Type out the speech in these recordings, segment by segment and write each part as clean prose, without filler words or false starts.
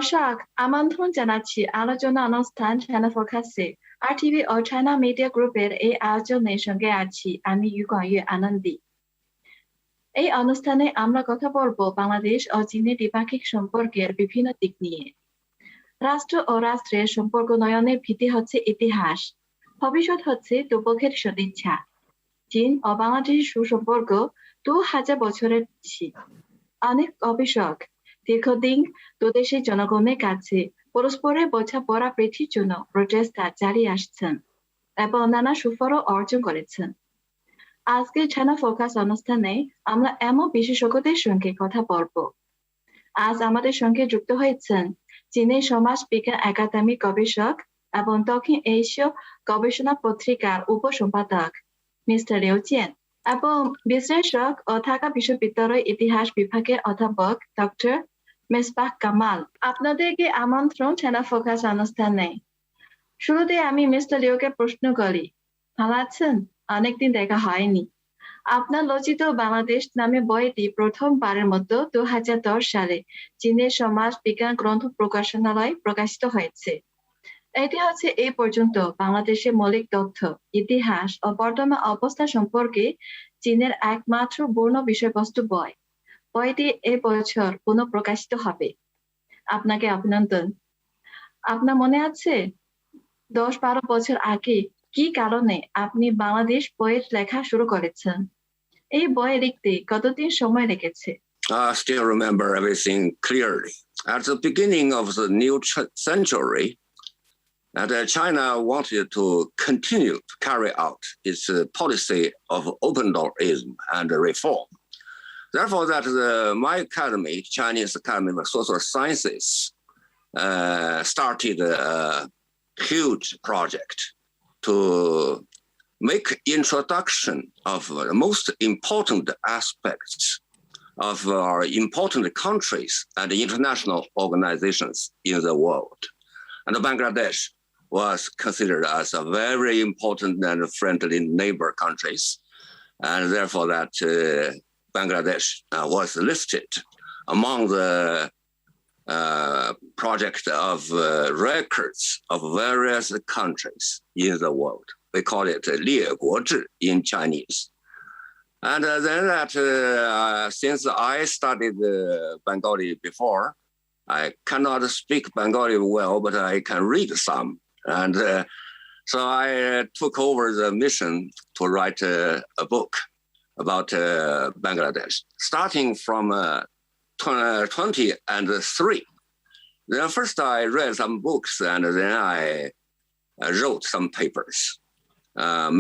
দর্শক আমন্ত্রণ জানাচ্ছি আলোচনা অনুষ্ঠান চ্যানেল ফোকাসে RTV ও চায়না মিডিয়া গ্রুপের এই আয়োজনের সঙ্গে আছি আমি ইউকয়ে আনন্দী। এই অনুষ্ঠানে আমরা কথা বলবো বাংলাদেশ ও চীনের দ্বিপাক্ষিক সম্পর্কের বিভিন্ন দিক নিয়ে। রাষ্ট্র ও রাষ্ট্রের সম্পর্ক নয়নের ভিত্তি হচ্ছে ইতিহাস, ভবিষ্যৎ হচ্ছে দুপক্ষের সদিচ্ছা। চীন ও বাংলাদেশের সুসম্পর্ক 2000 বছরের বেশি। অনেক গবেষক দীর্ঘদিন দুদেশের জনগণের কাছে পরস্পরের বোঝাপড়া বৃদ্ধির জন্য প্রচেষ্টা চালিয়ে আসছেন এবং নানা সুফলও অর্জন করেছেন। আজকের চ্যানেল ফোকাস অনুষ্ঠানে আমরা এমন বিশেষজ্ঞদের সঙ্গে কথা বলবো। আজ আমাদের সঙ্গে যুক্ত হয়েছেন চীনের সমাজ বিজ্ঞান একাডেমির গবেষক এবং দক্ষিণ এশীয় গবেষণা পত্রিকার উপসম্পাদক মিস্টার লিউ জিয়ান এবং বিশ্লেষক ও ঢাকা বিশ্ববিদ্যালয় ইতিহাস বিভাগের অধ্যাপক ডক্টর মেসবাহ কামাল। আপনাদেরকে আমন্ত্রণ চ্যানেল ফোকাস অনুষ্ঠানে। শুরুতে আমি মিস্টার লিওকে প্রশ্ন করি, ভালো আছেন? অনেকদিন দেখা হয়নি। আপনার রচিত বাংলাদেশ নামে বইটি প্রথমবারের মতো 2010 সালে চীনের সমাজ বিজ্ঞান গ্রন্থ প্রকাশনালয় প্রকাশিত হয়েছে। এটি হচ্ছে এই পর্যন্ত বাংলাদেশের মৌলিক তথ্য, ইতিহাস ও বর্তমান অবস্থা সম্পর্কে চীনের একমাত্র পূর্ণ বিষয়বস্তু বই। বইটি এবছর পুনঃপ্রকাশিত হবে। আপনাকে অভিনন্দন। আপনার মনে আছে 10-12 বছর আগে কি কারণে আপনি বাংলাদেশ বইয়ের লেখা শুরু করেছেন? এই বই লিখতে কতদিন সময় লেগেছে? I still remember everything clearly. At the beginning of the new century, China wanted to continue to carry out its policy of open doorism and reform. Therefore, my academy, Chinese Academy of Social Sciences, started a huge project to make introduction of the most important aspects of our important countries and international organizations in the world. And Bangladesh was considered as a very important and friendly neighbor countries. And therefore Bangladesh was listed among the project of records of various countries in the world. We call it 列国志 in Chinese. And then since I studied Bengali before, I cannot speak Bengali well, but I can read some. And so I took over the mission to write a book about Bangladesh, starting from 2003. Then first I read some books and then I wrote some papers,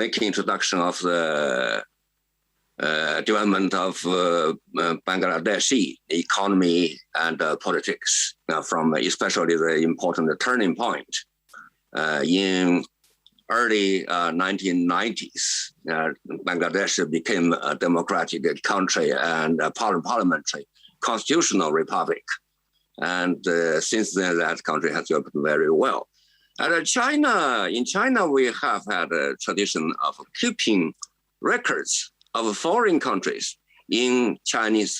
making introduction of the development of Bangladeshi economy and politics, from especially the important turning point in early 1990s. Bangladesh became a democratic country and a parliamentary constitutional republic. And since then, that country has developed very well. And in China, we have had a tradition of keeping records of foreign countries in Chinese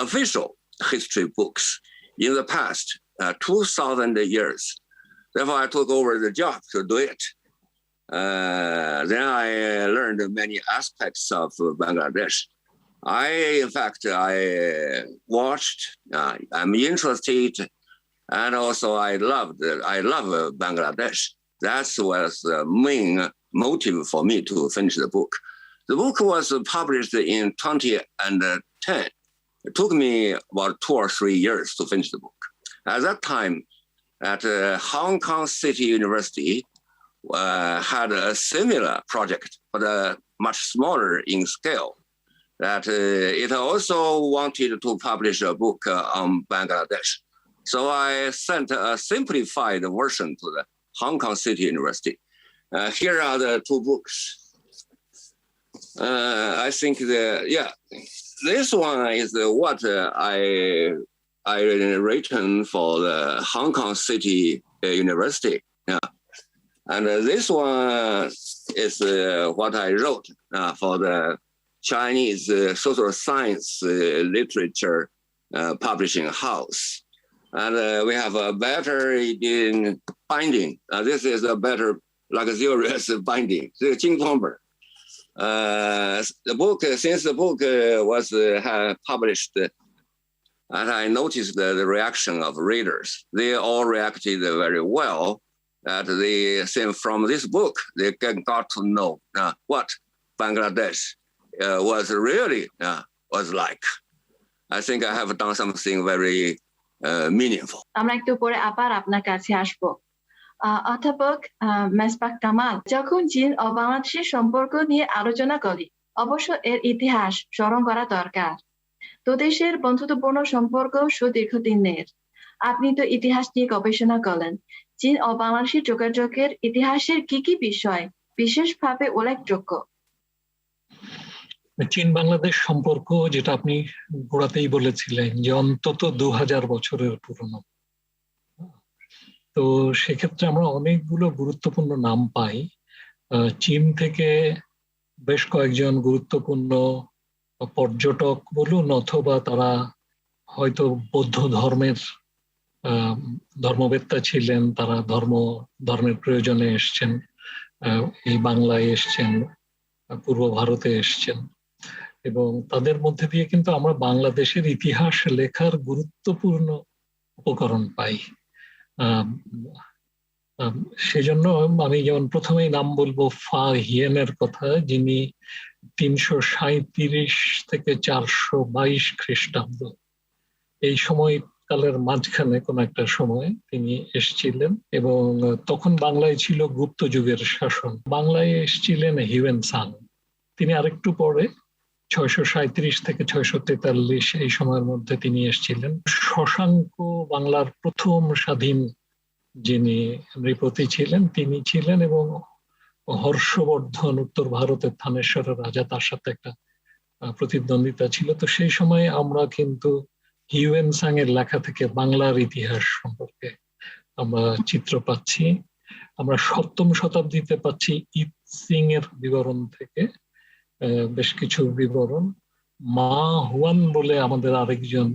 official history books in the past 2,000 years. Therefore, I took over the job to do it. Then I learned many aspects of Bangladesh. I watched, I'm interested, and also I love Bangladesh. That was the main motive for me to finish the book. The book was published in 2010. It took me about 2 or 3 years to finish the book. At that time, at Hong Kong City University, had a similar project, but much smaller in scale. That it also wanted to publish a book on Bangladesh. So I sent a simplified version to the Hong Kong City University. Here are the 2 books. I think this one is what I written for the Hong Kong City University. Yeah. And this one is what I wrote for the Chinese social science literature publishing house. And we have a better in binding. This is a better luxurious binding. The Jingtong本. The book, since the book was published, and I noticed the reaction of readers. They all reacted very well. That they say from this book, they got to know what Bangladesh was really was like. I think I have done something very meaningful. আমরা একটু পরে আবার আপনার কাছে আসবো। অধ্যাপক মেসবাহ কামাল, যখন চীন ও বাংলাদেশের সম্পর্ক নিয়ে আলোচনা করি, অবশ্য এর ইতিহাস স্মরণ করা দরকার। দুদেশের বন্ধুত্বপূর্ণ সম্পর্ক সুদীর্ঘদিনের। আপনি তো ইতিহাস নিয়ে গবেষণা করেন। চীন ও বাংলাদেশের যোগাযোগের ইতিহাসের কি কি বিষয় বিশেষভাবে উল্লেখযোগ্য? চীন বাংলাদেশ সম্পর্ক, যেটা আপনি গোড়াতেই বলেছিলেন যে অন্তত 2000 বছরের পুরনো, তো সেক্ষেত্রে আমরা অনেকগুলো গুরুত্বপূর্ণ নাম পাই। চীন থেকে বেশ কয়েকজন গুরুত্বপূর্ণ পর্যটক বলুন, অথবা তারা হয়তো বৌদ্ধ ধর্মবেত্তা ছিলেন, তারা ধর্মের প্রয়োজনে এসছেন, এই বাংলায় এসছেন, পূর্ব ভারতে এসছেন, এবং তাদের মধ্যে দিয়ে কিন্তু আমরা বাংলাদেশের ইতিহাস লেখার গুরুত্বপূর্ণ উপকরণ পাই। সেজন্য আমি যেমন প্রথমেই নাম বলবো ফা হিয়েনের কথা, যিনি 337 থেকে 422 খ্রিস্টাব্দ, এই সময়কালের মাঝখানে কোন একটা সময় তিনি এসেছিলেন, এবং তখন বাংলায় ছিল গুপ্ত যুগের শাসন। বাংলায় এসেছিলেন হিউয়েন সাং। তিনি আরেকটু পরে 637 থেকে 643 এই সময়ের মধ্যে তিনি এসেছিলেন। শশাঙ্ক বাংলার প্রথম স্বাধীন যিনি নৃপতি ছিলেন তিনি ছিলেন, এবং হর্ষবর্ধন উত্তর ভারতের থানেশ্বরের রাজা, তার সাথে একটা প্রতিদ্বন্দ্বিতা ছিল। তো সেই সময় আমরা কিন্তু হিউয়েন সাং এর লেখা থেকে বাংলার ইতিহাস সম্পর্কে আমরা চিত্র পাচ্ছি। আমরা 7ম শতাব্দীতে পাচ্ছি ইত সিং এর বিবরণ থেকে বেশ কিছু বিবরণ। মা হুয়ান বলে আমাদের আরেকজন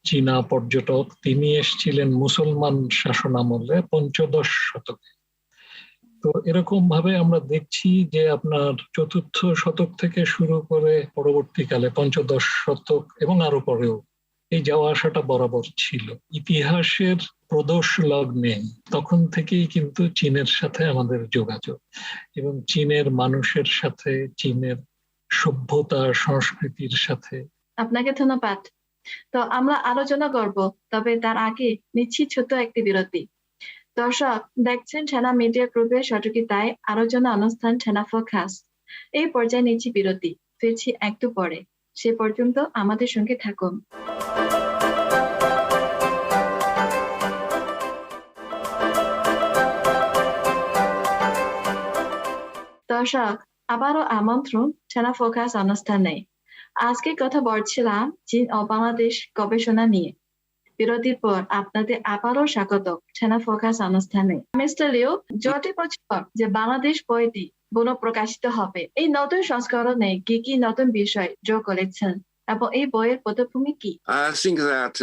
চীনা পর্যটক, তিনি এসেছিলেন মুসলমান শাসন আমলে 15শ শতকে। তো এরকম ভাবে আমরা দেখছি যে আপনার 4র্থ শতক থেকে শুরু করে পরবর্তীকালে 15শ শতক এবং আরো পরেও এই যাওয়া আসাটা বরাবর ছিল। ইতিহাসের প্রদোষ লগ্নে তখন থেকেই কিন্তু চীনের সাথে আমাদের যোগাযোগ, এবং চীনের মানুষের সাথে, চীনের সভ্যতা সংস্কৃতির সাথে। আপনাকে ধন্যবাদ। তো আমরা আলোচনা করব, তবে তার আগে নিচ্ছি ছোট একটি বিরতি। দর্শক দেখছেন ছেনা মিডিয়া গ্রুপের সহযোগিতায় আলোচনা অনুষ্ঠান ছেনা ফোকাস। এই পর্যায়ে নিচ্ছি বিরতি, ফিরছি একটু পরে। সে পর্যন্ত আমাদের সঙ্গে থাকুন। দর্শক আবারও আমন্ত্রণ ছেনা ফোকাস অনুষ্ঠানে। আজকে কথা বলছিলাম চীন ও বাংলাদেশ গবেষণা নিয়ে। বিরতির পর আপনাদের আবারও স্বাগত ছেনা ফোকাস অনুষ্ঠানে। মিস্টার লিও, জটি বছর যে বাংলাদেশ বইটি পুনঃপ্রকাশিত হবে, এই নতুন সংস্করণে কি কি নতুন বিষয় যোগ করেছেন এবং এই বইয়ের পটভূমি কি? I think that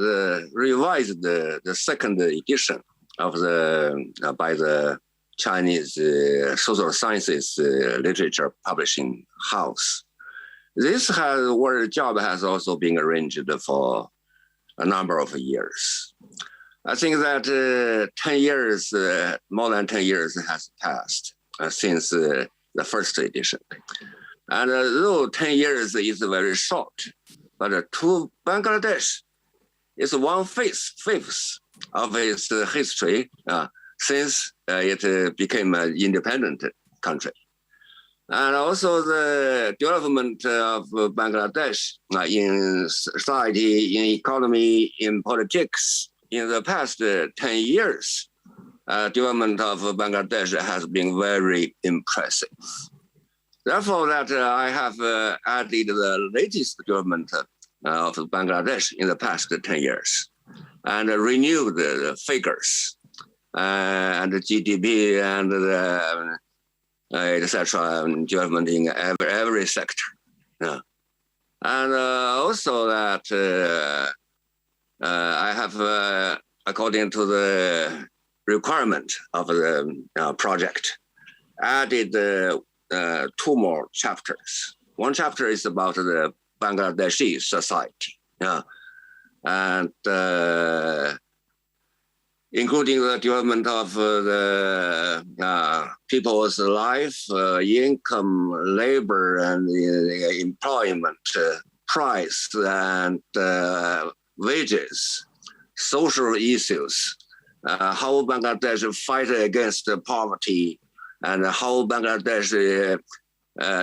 the revised the second edition of by the Chinese social sciences literature publishing house. This job has also been arranged for a number of years. I think that 10 years, more than 10 years has passed since the first edition. And though 10 years is very short, but to Bangladesh is 1/5 of its history since it became an independent country. And also the development of Bangladesh in society, in economy, in politics. In the past 10 years, development of Bangladesh has been very impressive. Therefore, that I have added the latest development of Bangladesh in the past 10 years and renewed the figures and the GDP and the etc. development in every sector. And also that I have, according to the requirement of the project, added 2 more chapters. One chapter is about the Bangladeshi society, and including the development of the people's life, income, labor, and employment, price, and wages, social issues, how Bangladesh fight against poverty, and how Bangladesh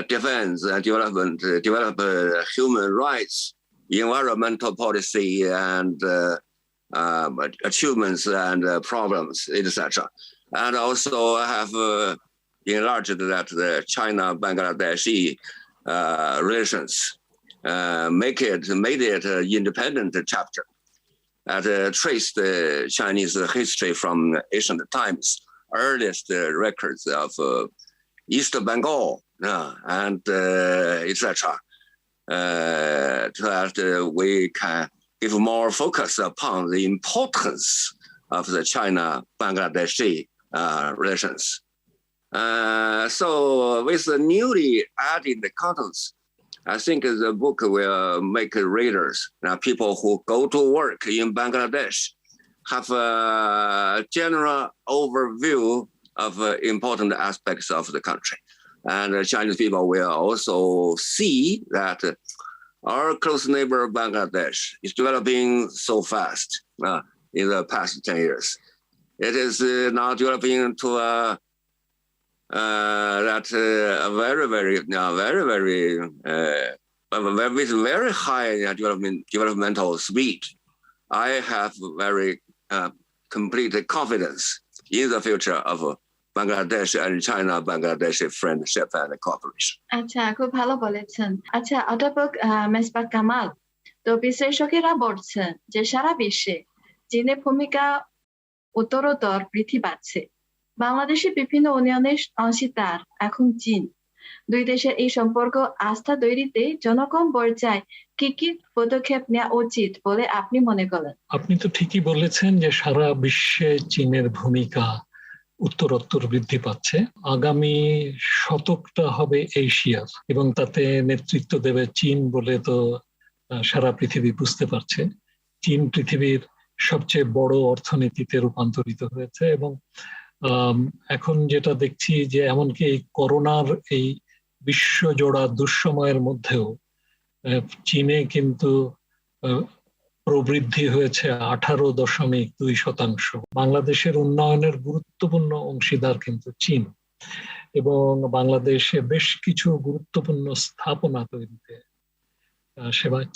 defends and develop human rights, environmental policy, and achievements and problems, etc. And also have enlarged that the China-Bangladeshi relations, made it an independent chapter that traced the Chinese history from ancient times, earliest records of East Bengal, and etc. That we can give more focus upon the importance of the China-Bangladeshi relations. So with the newly added contents, I think the book will make readers, people who go to work in Bangladesh, have a general overview of important aspects of the country. And Chinese people will also see that our close neighbor Bangladesh is developing so fast in the past 10 years. It is now developing to a with very high developmental speed. I have very complete confidence in the future of Bangladesh and China-Bangladesh friendship and cooperation. আচ্ছা, খুব ভালো বলেছেন। আচ্ছা, অধ্যাপক মেজবাহ কামাল, তো বিশ্লেষকেরা বলছেন যে সারা বিশ্বে চীনের ভূমিকা উত্তরোত্তর বৃদ্ধি পাচ্ছে। বাংলাদেশের বিভিন্ন উন্নয়নের অংশীদার এখন চীন। দুই দেশের এই সম্পর্ক আস্থা তৈরিতে জনগণ পর্যায়ে কি কি পদক্ষেপ নেওয়া উচিত বলে আপনি মনে করেন? আপনি তো ঠিকই বলেছেন যে সারা বিশ্বে চীনের ভূমিকা উত্তরোত্তর বৃদ্ধি পাচ্ছে। আগামী শতকটা হবে এশিয়ার, এবং তাতে নেতৃত্ব দেবে চীন বলে তো সারা পৃথিবী বুঝতে পারছে। চীন পৃথিবীর সবচেয়ে বড় অর্থনীতিতে রূপান্তরিত হয়েছে, এবং এখন যেটা দেখছি যে এমনকি এই করোনার এই বিশ্বজোড়া দুঃসময়ের মধ্যেও চীনে কিন্তু প্রবৃদ্ধি হয়েছে 18.2%। বাংলাদেশের উন্নয়নের গুরুত্বপূর্ণ অংশীদার কিন্তু চীন, এবং বাংলাদেশে বেশ কিছু গুরুত্বপূর্ণ স্থাপনা তৈরিতে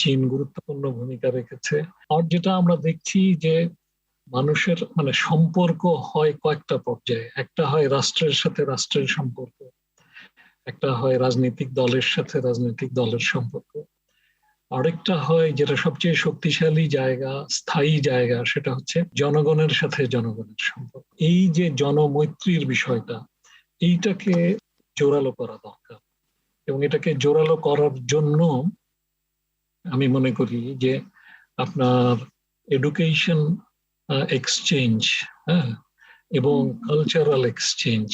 চীন গুরুত্বপূর্ণ ভূমিকা রেখেছে। আর যেটা আমরা দেখছি যে মানুষের সম্পর্ক হয় কয়েকটা পর্যায়ে। একটা হয় রাষ্ট্রের সাথে রাষ্ট্রের সম্পর্ক, একটা হয় রাজনৈতিক দলের সাথে রাজনৈতিক দলের সম্পর্ক, আরেকটা হয় যেটা সবচেয়ে শক্তিশালী জায়গা, স্থায়ী জায়গা, সেটা হচ্ছে জনগণের সাথে জনগণের সম্পর্ক। এই যে জনমৈত্রীর বিষয়টা, এইটাকে জোরালো করা দরকার, এবং এটাকে জোরালো করার জন্য আমি মনে করি যে আপনার এডুকেশন এক্সচেঞ্জ এবং কালচারাল এক্সচেঞ্জ,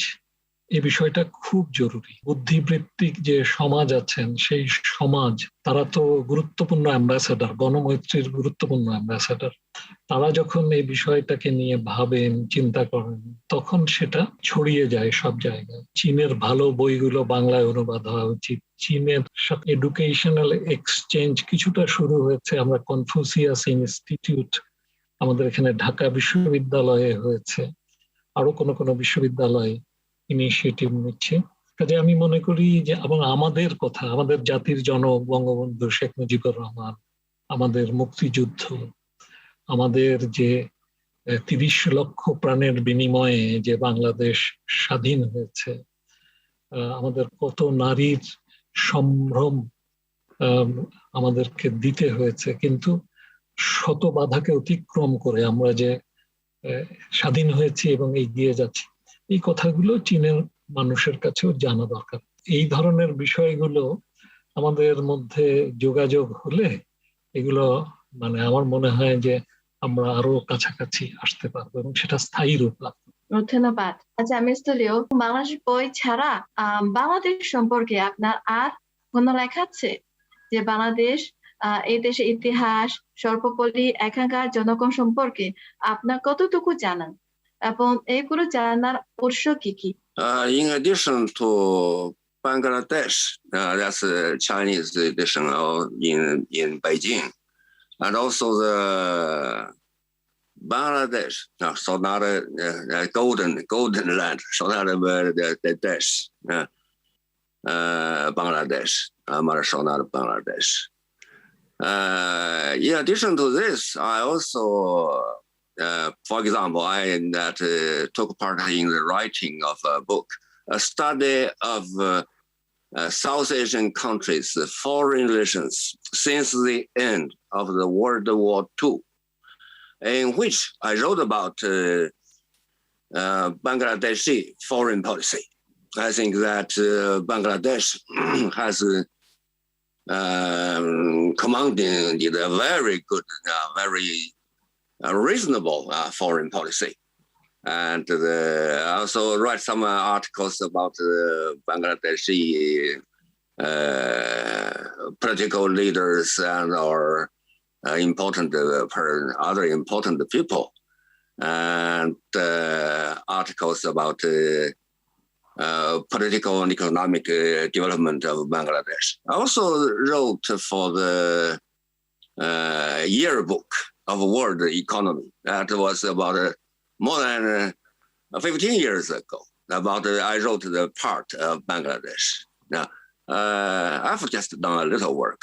এই বিষয়টা খুব জরুরি। বুদ্ধিবৃত্তিক যে সমাজ আছেন, সেই সমাজ, তারা তো গুরুত্বপূর্ণ অ্যাম্বাসেডার, গণমৈত্রীর গুরুত্বপূর্ণ অ্যাম্বাসেডার। তারা যখন এই বিষয়টাকে নিয়ে ভাবেন, চিন্তা করেন, তখন সেটা ছড়িয়ে যায় সব জায়গায়। চীনের ভালো বইগুলো বাংলায় অনুবাদ হওয়া উচিত। চীনের এডুকেশনাল এক্সচেঞ্জ কিছুটা শুরু হয়েছে। আমরা কনফুসিয়াস ইনস্টিটিউট আমাদের এখানে ঢাকা বিশ্ববিদ্যালয়ে হয়েছে, আরো কোনো বিশ্ববিদ্যালয়ে ইনিশিয়েটিভ নিচ্ছে। কাজে আমি মনে করি যে আমাদের কথা, আমাদের জাতির জনক বঙ্গবন্ধু শেখ মুজিবুর রহমান, আমাদের মুক্তিযুদ্ধ, আমাদের যে 30 লক্ষ প্রাণের বিনিময়ে যে বাংলাদেশ স্বাধীন হয়েছে, আমাদের কত নারীর সম্ভ্রম আমাদেরকে দিতে হয়েছে, কিন্তু শত বাধাকে অতিক্রম করে আমরা যে স্বাধীন হয়েছি এবং এগিয়ে যাচ্ছি, এই কথাগুলো চীনের মানুষের কাছেও জানা দরকার। এই ধরনের বিষয়গুলো আমাদের মধ্যে যোগাযোগ হলে এগুলো আমার মনে হয় যে আমরা আরো কাছাকাছি আসতে পারবো এবং সেটা স্থায়ী রূপ লাভ করবে। ধন্যবাদ। আচ্ছা মিস্টার লিও, বাংলাদেশ বই ছাড়া বাংলাদেশ সম্পর্কে আপনার আর কোনো লেখা আছে? যে বাংলাদেশ, এই দেশের ইতিহাস, সর্বোপরি এখানকার জনগণ সম্পর্কে আপনার কতটুকু জানেন এবং এইগুলো জানার উৎস কি কি? In addition to Bangladesh, that's a Chinese edition in Beijing, and also the Bangladesh, so not a golden land, so not the dash, Bangladesh, so not Bangladesh. In addition to this, I also, for example, I took part in the writing of a book, a study of South Asian countries' foreign relations since the end of the World War II, in which I wrote about Bangladeshi foreign policy. I think that Bangladesh has commanded a very good, very reasonable foreign policy. And I also write some articles about Bangladeshi political leaders and or important other important people, and articles about political and economic development of Bangladesh. I also wrote for the yearbook of world economy. That was about more than 15 years ago. I wrote the part of Bangladesh. Now, I've just done a little work.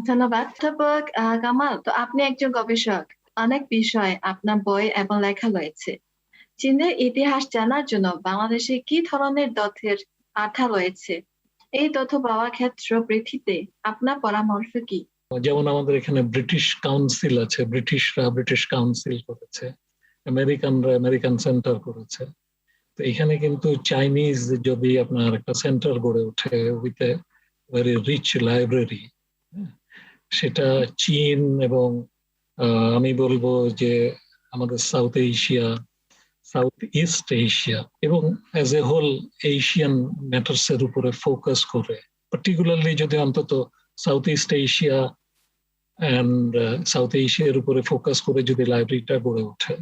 ধন্যবাদ। অধ্যাপক কামাল, তো আপনি একজন গবেষক, অনেক বিষয় আপনার বই এবং লেখা রয়েছে। চীনের ইতিহাস জানার জন্য বাংলাদেশে কি ধরনের তথ্যের আঠা রয়েছে? এই তথ্য পাওয়ার ক্ষেত্রে পৃথিবীতে আপনার পরামর্শ কি? যেমন আমাদের এখানে ব্রিটিশ কাউন্সিল আছে, ব্রিটিশরা ব্রিটিশ কাউন্সিল করেছে, আমেরিকানরা আমেরিকান সেন্টার করেছে। তো এখানে কিন্তু চাইনিজ যদি আপনার একটা সেন্টার গড়ে ওঠে with a very rich library, সেটা চীন এবং আমি বলবো যে আমাদের South Asia, South East Asia এবং as a whole Asian matters এর উপরে ফোকাস করে, পার্টিকুলারলি যদি অন্তত South East Asia and South এশিয়ার উপরে ফোকাস করে যদি লাইব্রেরিটা গড়ে ওঠে,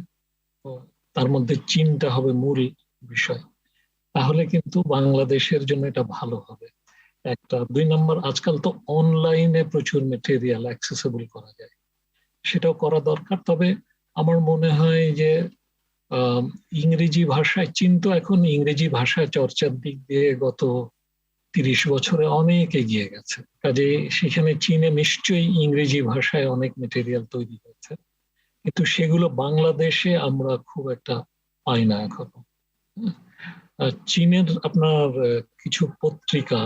তার মধ্যে চীনটা হবে মূল বিষয়, তাহলে কিন্তু বাংলাদেশের জন্য এটা ভালো হবে। একটা, 2 নম্বর, আজকাল তো অনলাইনে প্রচুর মেটেরিয়াল অ্যাক্সেসিবল করা যায়, সেটাও করা দরকার। তবে আমার মনে হয় যে ইংরেজি ভাষায়, চীন তো এখন ইংরেজি ভাষা চর্চার দিক দিয়ে গত 30 বছরে অনেক এগিয়ে গেছে, কাজে সেখানে চীনে নিশ্চয়ই ইংরেজি ভাষায় অনেক মেটেরিয়াল তৈরি হয়েছে, কিন্তু সেগুলো বাংলাদেশে আমরা খুব একটা পাই না এখনো। চীনের আপনার কিছু পত্রিকা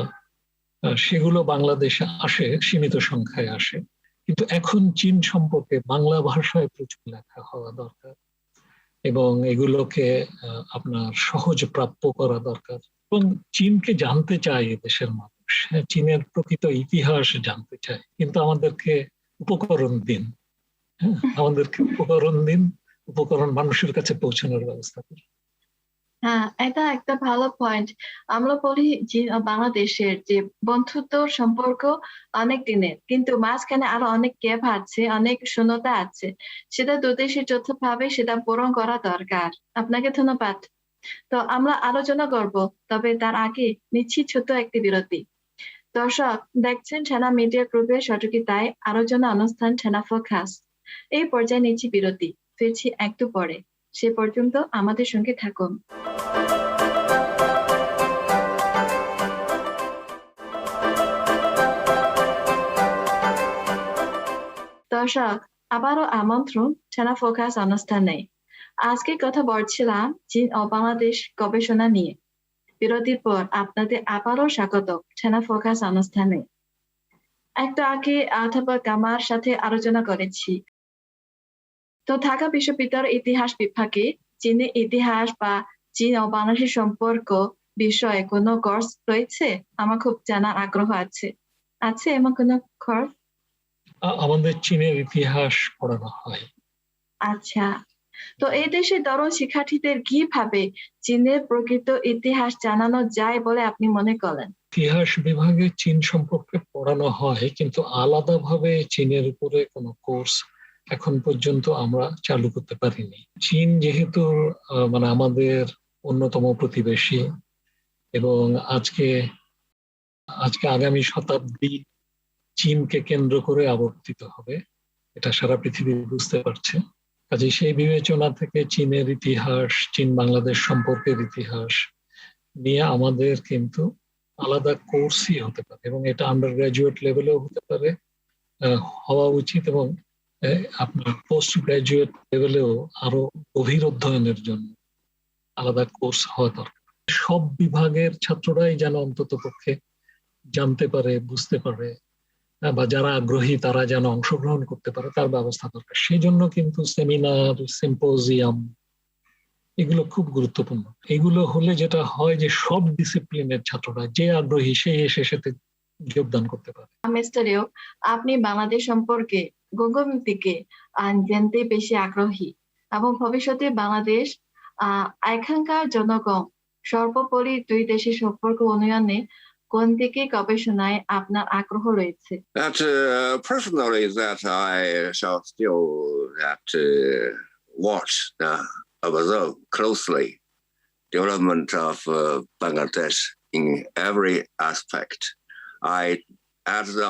সেগুলো বাংলাদেশে আসে, সীমিত সংখ্যায় আসে, কিন্তু এখন চীন সম্পর্কে বাংলা ভাষায় প্রচুর লেখা হওয়া দরকার এবং এগুলোকে আপনার সহজ প্রাপ্য করা দরকার। এবং চীনকে জানতে চায় দেশের মানুষ, চীনের প্রকৃত ইতিহাস জানতে চায়, কিন্তু আমাদেরকে উপকরণ দিন, আমাদেরকে উপকরণ দিন, উপকরণ মানুষের কাছে পৌঁছানোর ব্যবস্থা করুন। হ্যাঁ, এটা একটা ভালো পয়েন্ট। আমরা বলি বাংলাদেশের যে বন্ধুত্ব সম্পর্ক অনেক দিনের, কিন্তু মাঝখানে আরো অনেক গ্যাপ আছে, অনেক শূন্যতা আছে, সেটা দুদেশের যৌথভাবে সেটা পূরণ করা দরকার। আপনাকে ধন্যবাদ। তো আমরা আলোচনা করব, তবে তার আগে নিচ্ছি ছোট একটি বিরতি। দর্শক দেখছেন ছানা মিডিয়া গ্রুপের সহযোগিতায় আলোচনা অনুষ্ঠান ছানা ফোকাস। এই পর্যায়ে নিচ্ছি বিরতি, ফিরছি একটু পরে। সে পর্যন্ত আমাদের সঙ্গে থাকুন। দর্শক, আবারও আমন্ত্রণ ছানা ফোকাস অনুষ্ঠানে। আজকে কথা বলছিলাম চীন ও বাংলাদেশ গবেষণা নিয়ে। বিরতির পর আপনাদের আবারও স্বাগত ছানা ফোকাস অনুষ্ঠানে। একটু আগে অধ্যাপক কামার সাথে আলোচনা করেছি। তো ঢাকা বিশ্ববিদ্যালয়ের ইতিহাস বিভাগে চীনের ইতিহাস বা চীন ও বাংলাদেশের সম্পর্ক বিষয়ে কোনো কোর্স রয়েছে? আমার খুব জানার আগ্রহ আছে। এমন কোনো কোর্স? আমাদের চীনের ইতিহাস পড়ানো হয়। আচ্ছা, তো এই দেশের তরুণ শিক্ষার্থীদের কিভাবে চীনের প্রকৃত ইতিহাস জানানো যায় বলে আপনি মনে করেন? ইতিহাস বিভাগে চীন সম্পর্কে পড়ানো হয়, কিন্তু আলাদাভাবে চীনের উপরে কোনো কোর্স এখন পর্যন্ত আমরা চালু করতে পারিনি। চীন যেহেতু মানে আমাদের অন্যতম প্রতিবেশী, এবং আজকে আগামী শতাব্দী চীনকে কেন্দ্র করে আবর্তিত হবে, এটা সারা পৃথিবী বুঝতে পারছে। কাজে সেই বিবেচনা থেকে চীনের ইতিহাস, চীন বাংলাদেশ সম্পর্কের ইতিহাস নিয়ে আমাদের কিন্তু আলাদা কোর্সই হতে পারে, এবং এটা আন্ডার গ্রাজুয়েট লেভেলেও হতে পারে, হওয়া উচিত, এবং আপনার পোস্ট গ্রাজুয়েট লেভেলেও আরো গভীর অধ্যয়নের জন্য আলাদা কোর্স হওয়া দরকার। সব বিভাগের ছাত্ররাই যেন অন্তত পক্ষে জানতে পারে, বুঝতে পারে, বা যারা আগ্রহী তারা যেন অংশগ্রহণ করতে পারে, তার ব্যবস্থা দরকার। সেই জন্য কিন্তু সেমিনার, সিম্পোজিয়াম এগুলো খুব গুরুত্বপূর্ণ। এগুলো হলে যেটা হয় যে সব ডিসিপ্লিনের ছাত্ররা যে আগ্রহী সে এসে সাথে যোগদান করতে পারে। মিস্টার লিও, আপনি বাংলাদেশ সম্পর্কে গুগল থেকে জানতে বেশি আগ্রহী, এবং ভবিষ্যতে বাংলাদেশ এখানকার জনগণ সর্বোপরি দুই দেশের সম্পর্ক উন্নয়নে কোন দিকে গবেষণায় আপনার আগ্রহ রয়েছে? That personally, that I shall still watch, observe closely development of Bangladesh in every aspect.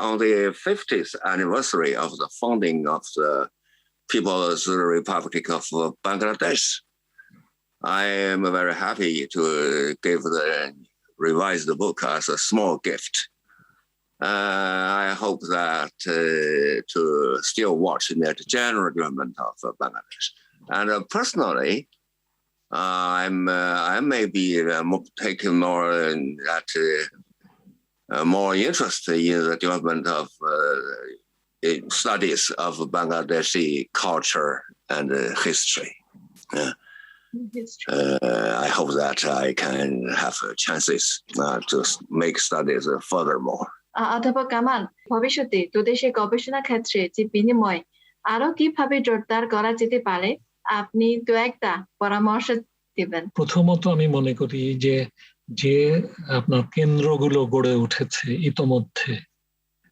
On the 50th anniversary of the founding of the People's Republic of Bangladesh, I am very happy to give the revised book as a small gift. I hope that to still watch the general development of Bangladesh. And personally, I may be taking more interest in the development of studies of Bangladeshi culture and history. I hope that I can have chances to make studies furthermore. অধ্যাপক কামাল, ভবিষ্যতে দুদেশের গবেষণা ক্ষেত্রে যে বিনিময় আরো কিভাবে জোরদার করা যেতে পারে, আপনি তো একটা পরামর্শ দিবেন? প্রথমত আমি মনে করি যে আপনার কেন্দ্রগুলো গড়ে উঠেছে ইতোমধ্যে,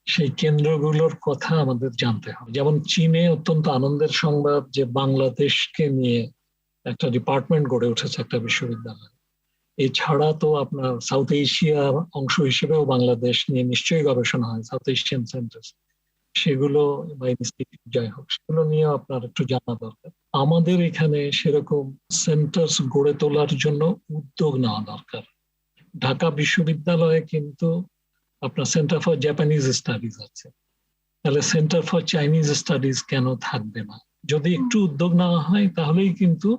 সেই কেন্দ্রগুলোর কথা আমাদের জানতে হবে। যেমন চীনে অত্যন্ত আনন্দের সংবাদ যে বাংলাদেশকে নিয়ে একটা ডিপার্টমেন্ট গড়ে উঠেছে, একটা বিশ্ববিদ্যালয়। এছাড়া তো আপনার সাউথ এশিয়ার অংশ হিসেবেও বাংলাদেশ নিয়ে নিশ্চয়ই গবেষণা হয়, সাউথ এশিয়ান সেন্টার, সেগুলো বা ইনস্টিটিউট যাই হোক, সেগুলো নিয়ে আপনার একটু জানা দরকার। আমাদের এখানে সেরকম সেন্টার্স গড়ে তোলার জন্য উদ্যোগ নেওয়া দরকার। ঢাকা বিশ্ববিদ্যালয়ে কিন্তু আপনার সেন্টার ফর জাপানিজ স্টাডিজ আছে, তাহলে সেন্টার ফর চাইনিজ স্টাডিজ কেন থাকবে না? যদি একটু উদ্যোগ নেওয়া হয় তাহলেই কিন্তু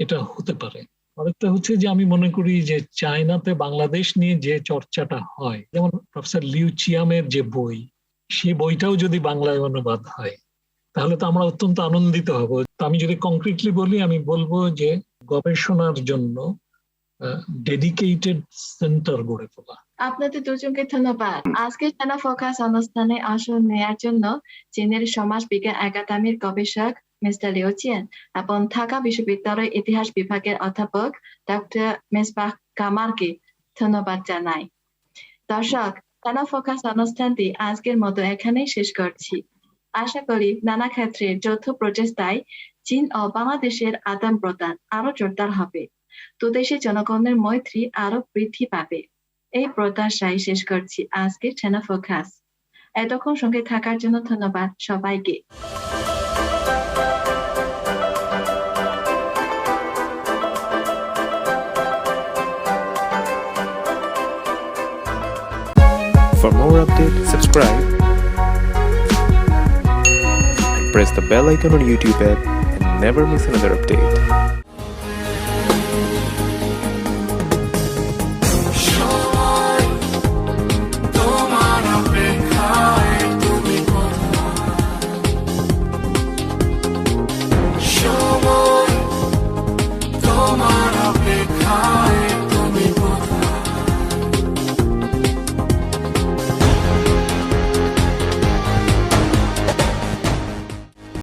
এটা হতে পারে। আরেকটা হচ্ছে যে আমি মনে করি যে চায়নাতে বাংলাদেশ নিয়ে যে চর্চাটা হয়, যেমন প্রফেসর লিউ চিয়ামের যে বই, সেই বইটাও যদি বাংলায় অনুবাদ হয় তাহলে তো আমরা অত্যন্ত আনন্দিত হব। তো আমি যদি কংক্রিটলি বলি, আমি বলবো যে গবেষণার জন্য ডেডিকেটেড সেন্টার গড়ে তোলা। আপনাদের দুজনকে ধন্যবাদ। আজকে চায়না ফোকাস অনুষ্ঠানে অংশ নেওয়ার জন্য চীনের সমাজ বিজ্ঞান একাডেমির গবেষক মিস্টার লিও চিয়ান এবং ঢাকা বিশ্ববিদ্যালয়ের ইতিহাস বিভাগের অধ্যাপক ডক্টর মেসবাহ কামালকে ধন্যবাদ জানাই। দর্শক, চায়না ফোকাস অনুষ্ঠানটি আজকের মতো এখানেই শেষ করছি। আশা করি নানা ক্ষেত্রে যৌথ প্রচেষ্টায় চীন ও বাংলাদেশের আদান প্রদান আরো জোরদার হবে, দুদেশের জনগণের মৈত্রী আরো বৃদ্ধি পাবে। এই প্রত্যাশায় শেষ করছি আজকের চায়না ফোকাস। এতক্ষণ সঙ্গে থাকার জন্য ধন্যবাদ সবাইকে। For more updates, subscribe and press the bell icon on YouTube app and never miss another update.